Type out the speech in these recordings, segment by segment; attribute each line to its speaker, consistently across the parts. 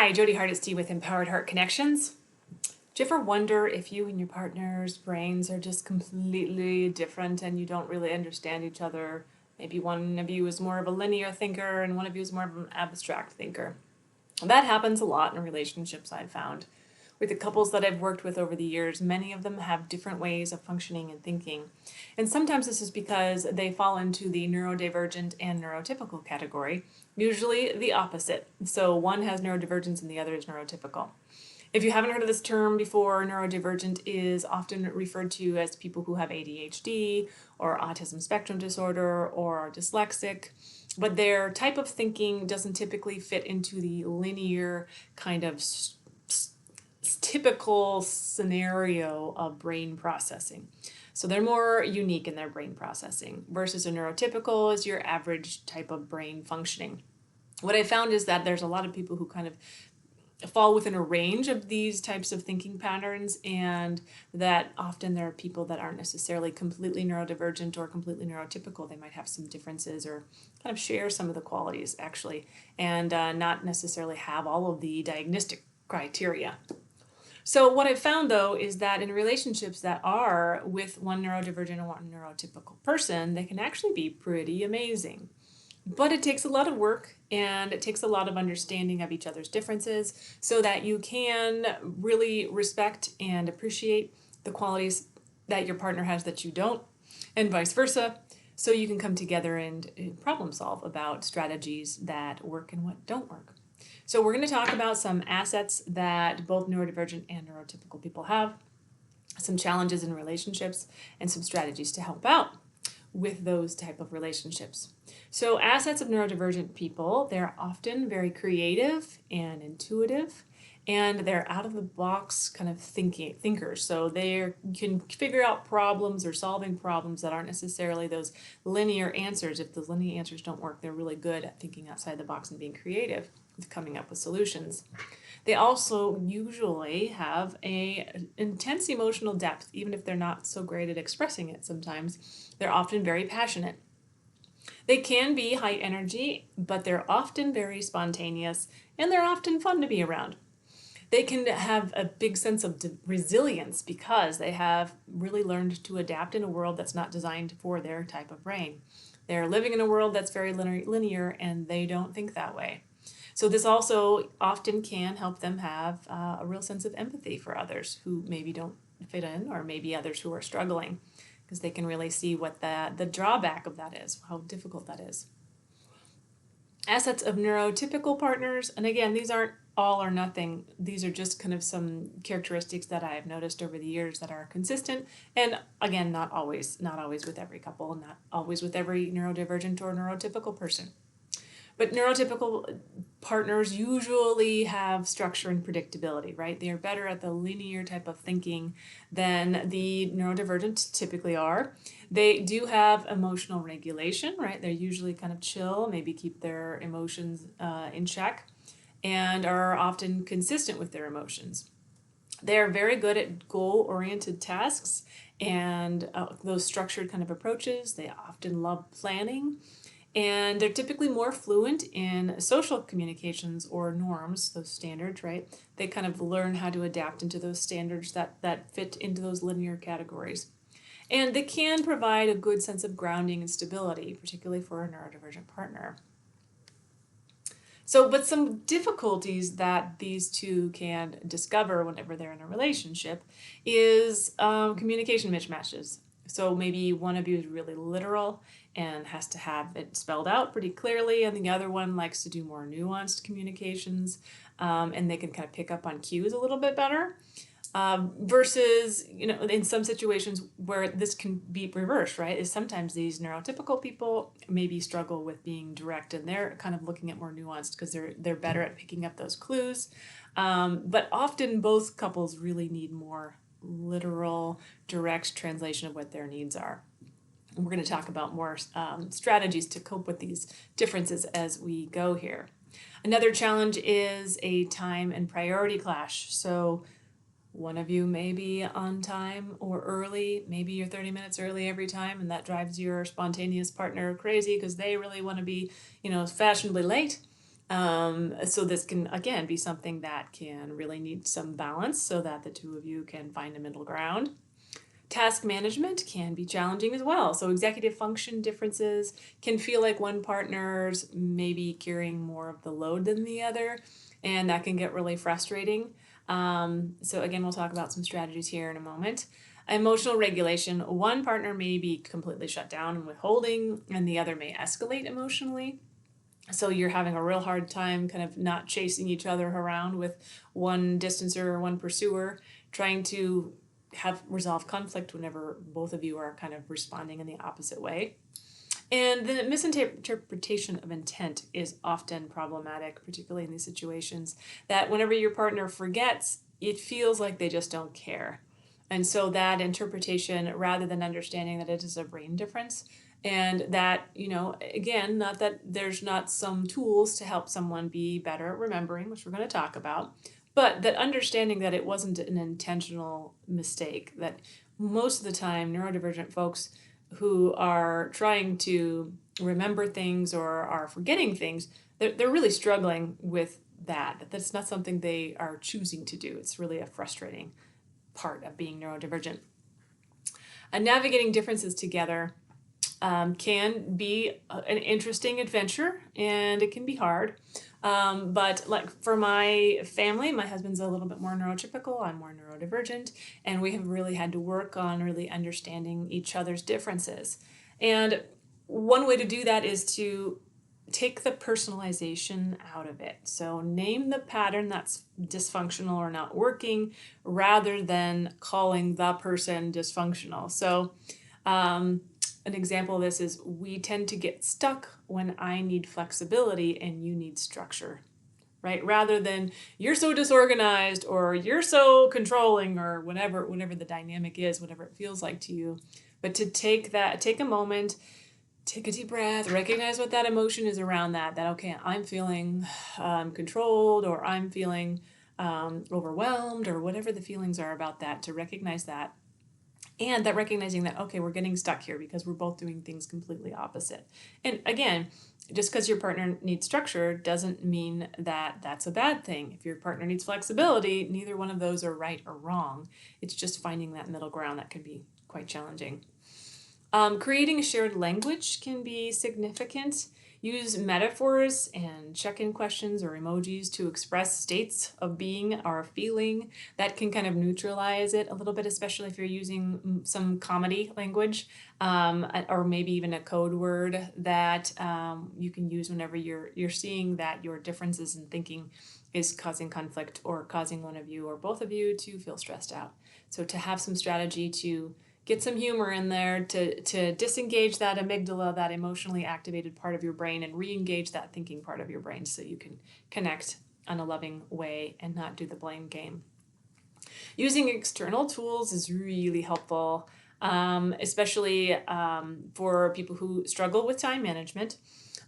Speaker 1: Hi, Jodi Hardesty with Empowered Heart Connections. Do you ever wonder if you and your partner's brains are just completely different and you don't really understand each other? Maybe one of you is more of a linear thinker and one of you is more of an abstract thinker. That happens a lot in relationships, I've found. With the couples that I've worked with over the years, many of them have different ways of functioning and thinking. And sometimes this is because they fall into the neurodivergent and neurotypical category, usually the opposite. So one has neurodivergence and the other is neurotypical. If you haven't heard of this term before, neurodivergent is often referred to as people who have ADHD or autism spectrum disorder or are dyslexic, but their type of thinking doesn't typically fit into the linear kind of typical scenario of brain processing. So they're more unique in their brain processing versus a neurotypical is your average type of brain functioning. What I found is that there's a lot of people who kind of fall within a range of these types of thinking patterns, and that often there are people that aren't necessarily completely neurodivergent or completely neurotypical. They might have some differences or kind of share some of the qualities actually, and not necessarily have all of the diagnostic criteria. So what I've found though is that in relationships that are with one neurodivergent and one neurotypical person, they can actually be pretty amazing. But it takes a lot of work and it takes a lot of understanding of each other's differences so that you can really respect and appreciate the qualities that your partner has that you don't, and vice versa, so you can come together and problem solve about strategies that work and what don't work. So we're going to talk about some assets that both neurodivergent and neurotypical people have, some challenges in relationships, and some strategies to help out with those type of relationships. So assets of neurodivergent people, they're often very creative and intuitive, and they're out of the box kind of thinkers. So they can figure out problems or solving problems that aren't necessarily those linear answers. If those linear answers don't work, they're really good at thinking outside the box and being creative with coming up with solutions. They also usually have an intense emotional depth, even if they're not so great at expressing it sometimes. They're often very passionate. They can be high energy, but they're often very spontaneous, and they're often fun to be around. They can have a big sense of resilience because they have really learned to adapt in a world that's not designed for their type of brain. They're living in a world that's very linear, and they don't think that way. So this also often can help them have a real sense of empathy for others who maybe don't fit in, or maybe others who are struggling, because they can really see what the drawback of that is, how difficult that is. Assets of neurotypical partners, and again, these aren't all or nothing. These are just kind of some characteristics that I've noticed over the years that are consistent, and again, not always with every couple, not always with every neurodivergent or neurotypical person. But neurotypical partners usually have structure and predictability, right? They are better at the linear type of thinking than the neurodivergent typically are. They do have emotional regulation, right? They're usually kind of chill, maybe keep their emotions in check, and are often consistent with their emotions. They're very good at goal-oriented tasks and those structured kind of approaches. They often love planning. And they're typically more fluent in social communications or norms, those standards, right? They kind of learn how to adapt into those standards that fit into those linear categories. And they can provide a good sense of grounding and stability, particularly for a neurodivergent partner. So, but some difficulties that these two can discover whenever they're in a relationship is communication mismatches. So maybe one of you is really literal and has to have it spelled out pretty clearly, and the other one likes to do more nuanced communications, and they can kind of pick up on cues a little bit better. Versus, in some situations where this can be reversed, right, is sometimes these neurotypical people maybe struggle with being direct, and they're kind of looking at more nuanced because they're better at picking up those clues. But often both couples really need more literal, direct translation of what their needs are. And we're going to talk about more strategies to cope with these differences as we go here. Another challenge is a time and priority clash. So one of you may be on time or early, maybe you're 30 minutes early every time, and that drives your spontaneous partner crazy because they really want to be, fashionably late. So this can, again, be something that can really need some balance so that the two of you can find a middle ground. Task management can be challenging as well. So executive function differences can feel like one partner's maybe carrying more of the load than the other, and that can get really frustrating. So again, we'll talk about some strategies here in a moment. Emotional regulation, one partner may be completely shut down and withholding, and the other may escalate emotionally. So you're having a real hard time kind of not chasing each other around with one distancer or one pursuer, trying to have resolve conflict whenever both of you are kind of responding in the opposite way. And the misinterpretation of intent is often problematic, particularly in these situations, that whenever your partner forgets, it feels like they just don't care. And so that interpretation, rather than understanding that it is a brain difference, and that, again, not that there's not some tools to help someone be better at remembering, which we're going to talk about, but that understanding that it wasn't an intentional mistake, that most of the time neurodivergent folks who are trying to remember things or are forgetting things, they're really struggling with that. That's not something they are choosing to do. It's really a frustrating part of being neurodivergent. And navigating differences together can be an interesting adventure, and it can be hard. But like for my family, my husband's a little bit more neurotypical, I'm more neurodivergent, and we have really had to work on really understanding each other's differences. And one way to do that is to take the personalization out of it. So name the pattern that's dysfunctional or not working rather than calling the person dysfunctional. So an example of this is, we tend to get stuck when I need flexibility and you need structure, right? Rather than you're so disorganized or you're so controlling or whatever the dynamic is, whatever it feels like to you. But to take a moment, take a deep breath, recognize what that emotion is around that, okay, I'm feeling controlled, or I'm feeling overwhelmed, or whatever the feelings are about that, to recognize that. And that recognizing that, okay, we're getting stuck here because we're both doing things completely opposite. And again, just because your partner needs structure doesn't mean that that's a bad thing. If your partner needs flexibility, neither one of those are right or wrong. It's just finding that middle ground that can be quite challenging. Creating a shared language can be significant. Use metaphors and check-in questions or emojis to express states of being or feeling. That can kind of neutralize it a little bit, especially if you're using some comedy language, or maybe even a code word that you can use whenever you're seeing that your differences in thinking is causing conflict or causing one of you or both of you to feel stressed out. So to have some strategy to get some humor in there to disengage that amygdala, that emotionally activated part of your brain, and re-engage that thinking part of your brain so you can connect in a loving way and not do the blame game. Using external tools is really helpful, especially for people who struggle with time management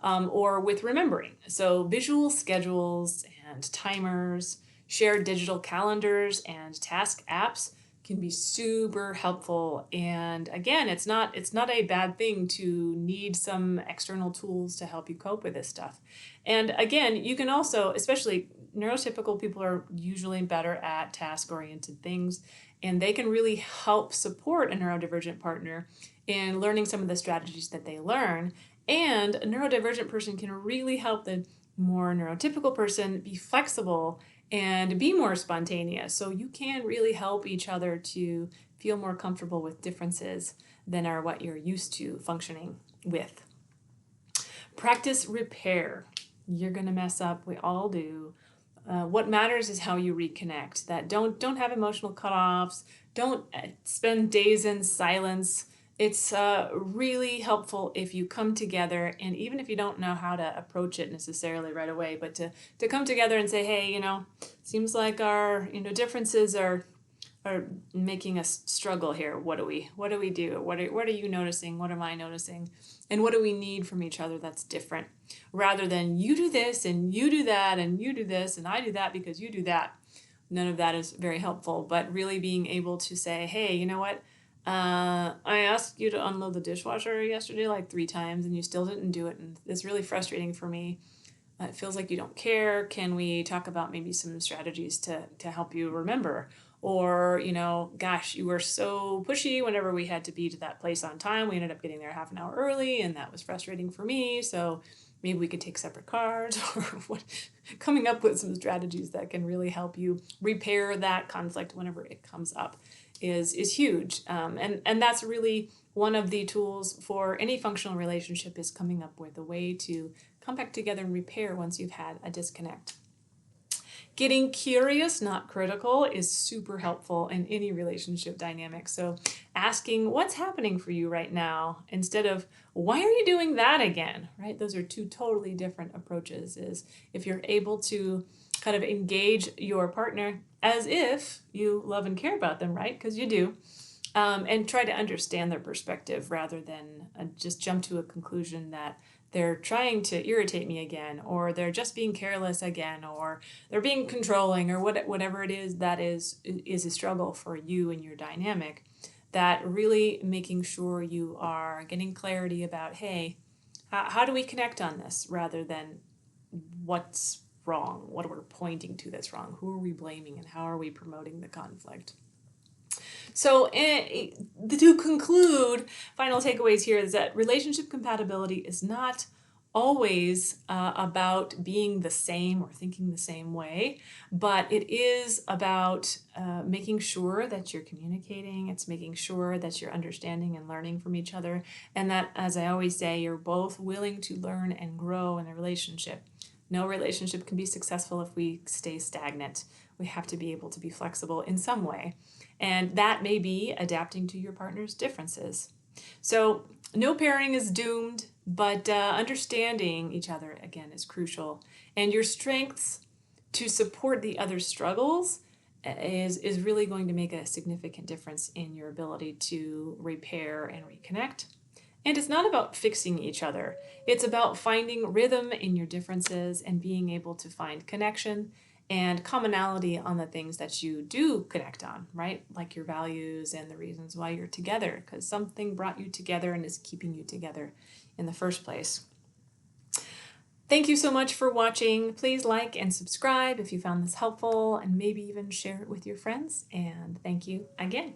Speaker 1: or with remembering. So visual schedules and timers, shared digital calendars, and task apps can be super helpful. And again, it's not a bad thing to need some external tools to help you cope with this stuff. And again, you can also, especially neurotypical people, are usually better at task-oriented things, and they can really help support a neurodivergent partner in learning some of the strategies that they learn. And a neurodivergent person can really help the more neurotypical person be flexible and be more spontaneous. So you can really help each other to feel more comfortable with differences than are what you're used to functioning with. Practice repair. You're gonna mess up, we all do. What matters is how you reconnect. That don't have emotional cutoffs. Don't spend days in silence. It's really helpful if you come together, and even if you don't know how to approach it necessarily right away, but to come together and say, hey, seems like our differences are making us struggle here. What do we do? What are you noticing? What am I noticing? And what do we need from each other that's different? Rather than you do this and you do that and you do this and I do that because you do that. None of that is very helpful, but really being able to say, hey, you know what? I asked you to unload the dishwasher yesterday like 3 times and you still didn't do it, and it's really frustrating for me. It feels like you don't care. Can we talk about maybe some strategies to help you remember? Or, gosh, you were so pushy whenever we had to be to that place on time. We ended up getting there half an hour early, and that was frustrating for me. So maybe we could take separate cars, or coming up with some strategies that can really help you repair that conflict whenever it comes up is huge. And that's really one of the tools for any functional relationship, is coming up with a way to come back together and repair once you've had a disconnect. Getting curious, not critical, is super helpful in any relationship dynamic. So asking what's happening for you right now instead of why are you doing that again, right? Those are two totally different approaches. Is if you're able to kind of engage your partner as if you love and care about them, right? Because you do. And try to understand their perspective rather than just jump to a conclusion that they're trying to irritate me again, or they're just being careless again, or they're being controlling, or whatever it is that is a struggle for you and your dynamic. That really making sure you are getting clarity about, hey, how do we connect on this, rather than what's wrong, what we're pointing to that's wrong, who are we blaming, and how are we promoting the conflict. So to conclude, final takeaways here is that relationship compatibility is not always about being the same or thinking the same way, but it is about making sure that you're communicating. It's making sure that you're understanding and learning from each other, and that, as I always say, you're both willing to learn and grow in the relationship. No relationship can be successful if we stay stagnant. We have to be able to be flexible in some way. And that may be adapting to your partner's differences. So no pairing is doomed, but understanding each other, again, is crucial. And your strengths to support the other's struggles is really going to make a significant difference in your ability to repair and reconnect. And it's not about fixing each other. It's about finding rhythm in your differences and being able to find connection and commonality on the things that you do connect on, right? Like your values and the reasons why you're together, because something brought you together and is keeping you together in the first place. Thank you so much for watching. Please like and subscribe if you found this helpful, and maybe even share it with your friends. And thank you again.